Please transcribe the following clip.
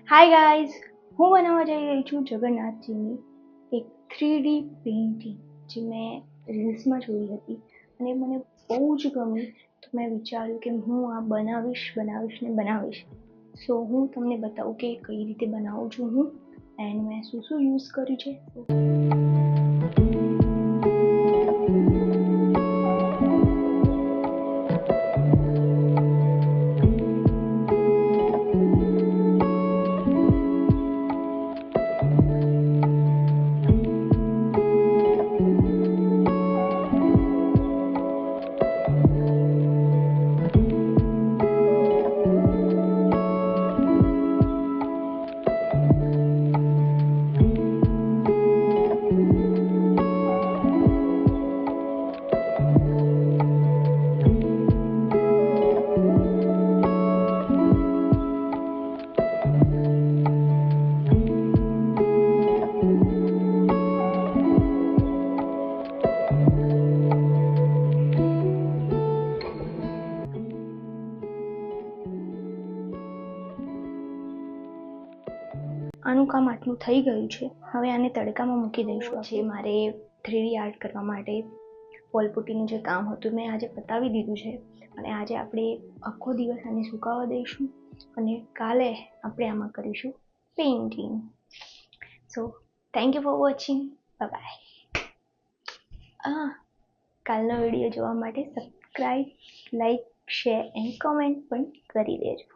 Hi guys, હું બનાવવા જઈ રહી છું જગન્નાથજીની એક 3D પેઇન્ટિંગ જે મેં રીલ્સમાં જોઈ હતી અને મને બહુ જ ગમી. તો મેં વિચાર્યું કે હું આ બનાવીશ. સો હું તમને બતાવું કે કઈ રીતે બનાવું છું હું એન્ડ મેં શું શું યુઝ કર્યું છે. આનું કામ આટલું થઈ ગયું છે. હવે આને તડકામાં મૂકી દઈશું. છે મારે 3D આર્ટ કરવા માટે પોલપુટીનું જે કામ હતું મેં આજે પતાવી દીધું છે અને આજે આપણે આખો દિવસ આને સુકાવા દઈશું અને કાલે આપણે આમાં કરીશું painting. So thank you for watching. Bye. કાલનો વિડીયો જોવા માટે subscribe, like, share and comment પણ કરી દેજો.